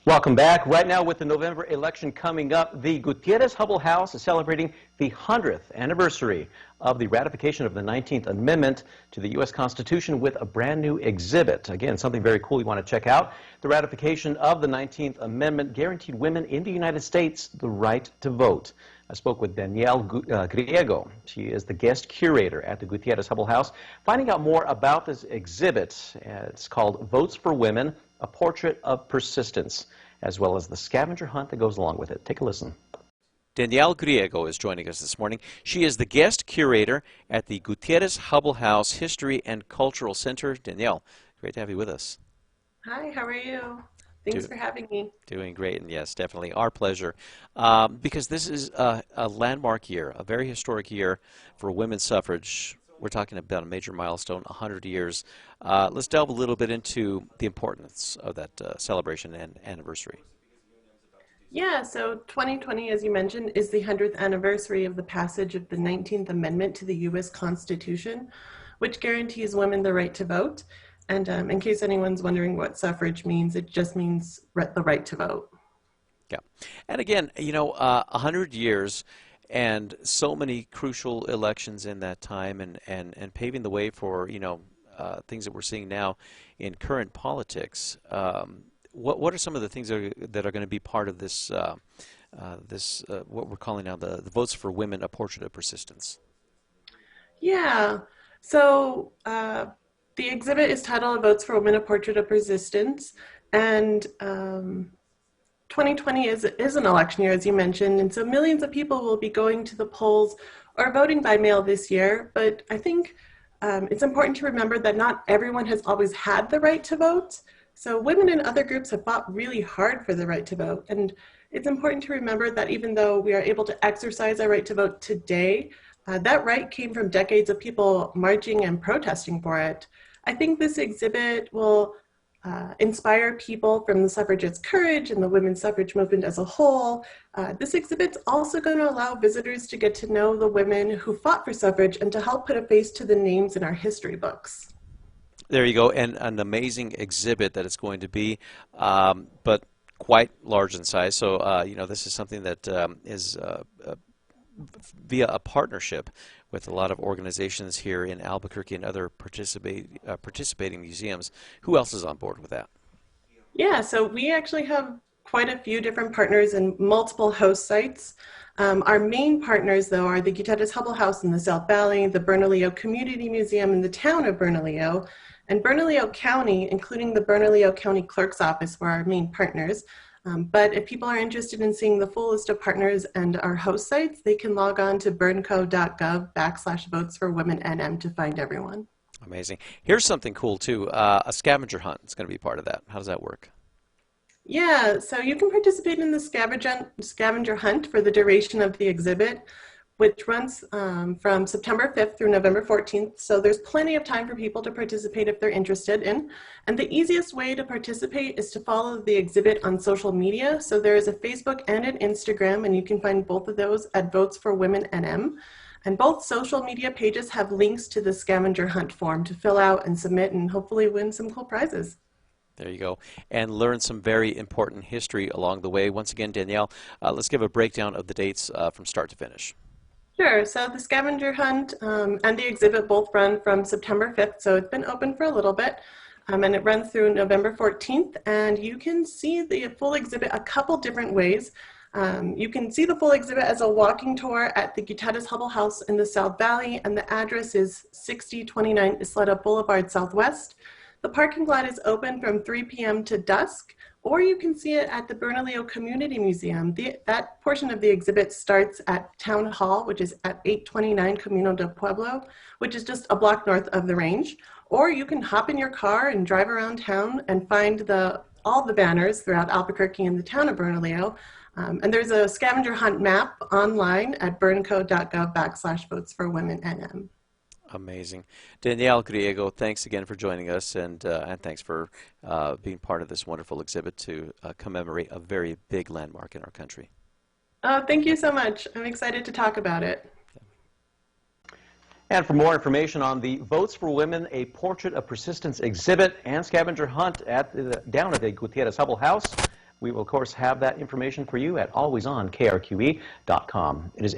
Welcome back. Right now, with the November election coming up, the Gutierrez-Hubbell House is celebrating the 100th anniversary of the ratification of the 19th Amendment to the U.S. Constitution with a brand new exhibit. Again, something very cool you want to check out. The ratification of the 19th Amendment guaranteed women in the United States the right to vote. I spoke with Danielle Griego. She is the guest curator at the Gutierrez-Hubbell House, finding out more about this exhibit. It's called Votes for Women, A Portrait of Persistence, as well as the scavenger hunt that goes along with it. Take a listen. Danielle Griego is joining us this morning. She is the guest curator at the Gutierrez-Hubbell House History and Cultural Center. Danielle, great to have you with us. Hi, how are you? Thanks for having me. Doing great, and yes, definitely our pleasure. Because this is a landmark year, a very historic year for women's suffrage. We're talking about a major milestone, 100 years. Let's delve a little bit into the importance of that celebration and anniversary. Yeah, so 2020, as you mentioned, is the 100th anniversary of the passage of the 19th Amendment to the U.S. Constitution, which guarantees women the right to vote. And in case anyone's wondering what suffrage means, it just means the right to vote. Yeah. And again, you know, 100 years and so many crucial elections in that time and paving the way for, you know, things that we're seeing now in current politics. What are some of the things that are going to be part of this, what we're calling now the Votes for Women, A Portrait of Persistence? Yeah, so the exhibit is titled Votes for Women, A Portrait of Persistence, and 2020 is an election year, as you mentioned, and so millions of people will be going to the polls or voting by mail this year, but I think it's important to remember that not everyone has always had the right to vote. So women and other groups have fought really hard for the right to vote, and it's important to remember that even though we are able to exercise our right to vote today, that right came from decades of people marching and protesting for it. I think this exhibit will inspire people from the suffragettes' courage and the women's suffrage movement as a whole. This exhibit's also going to allow visitors to get to know the women who fought for suffrage and to help put a face to the names in our history books. There you go, and an amazing exhibit that it's going to be, but quite large in size. So, you know, this is something that is via a partnership with a lot of organizations here in Albuquerque and other participating museums. Who else is on board with that? Yeah, so we actually have quite a few different partners and multiple host sites. Our main partners, though, are the Gutierrez-Hubbell House in the South Valley, the Bernalillo Community Museum in the town of Bernalillo, and Bernalillo County, including the Bernalillo County Clerk's Office, were our main partners. But if people are interested in seeing the full list of partners and our host sites, they can log on to bernco.gov/votesforwomennm to find everyone. Amazing. Here's something cool, too. A scavenger hunt is going to be part of that. How does that work? Yeah, so you can participate in the scavenger hunt for the duration of the exhibit, which runs from September 5th through November 14th. So there's plenty of time for people to participate if they're interested in. And the easiest way to participate is to follow the exhibit on social media. So there is a Facebook and an Instagram, and you can find both of those at Votes for Women NM. And both social media pages have links to the scavenger hunt form to fill out and submit and hopefully win some cool prizes. There you go. And learn some very important history along the way. Once again, Danielle, let's give a breakdown of the dates from start to finish. Sure. So the scavenger hunt and the exhibit both run from September 5th, so it's been open for a little bit, and it runs through November 14th, and you can see the full exhibit a couple different ways. You can see the full exhibit as a walking tour at the Gutierrez-Hubbell House in the South Valley, and the address is 6029 Isleta Boulevard Southwest. The parking lot is open from 3 p.m. to dusk, or you can see it at the Bernalillo Community Museum. That portion of the exhibit starts at Town Hall, which is at 829 Camino del Pueblo, which is just a block north of the range. Or you can hop in your car and drive around town and find all the banners throughout Albuquerque and the town of Bernalillo. And there's a scavenger hunt map online at bernco.gov/votesforwomennm. Amazing. Danielle Griego, thanks again for joining us, and thanks for being part of this wonderful exhibit to commemorate a very big landmark in our country. Oh, thank you so much. I'm excited to talk about it. And for more information on the Votes for Women, A Portrait of Persistence exhibit and scavenger hunt down at the Gutierrez-Hubbell House, We will, of course, have that information for you at alwaysonkrqe.com. It is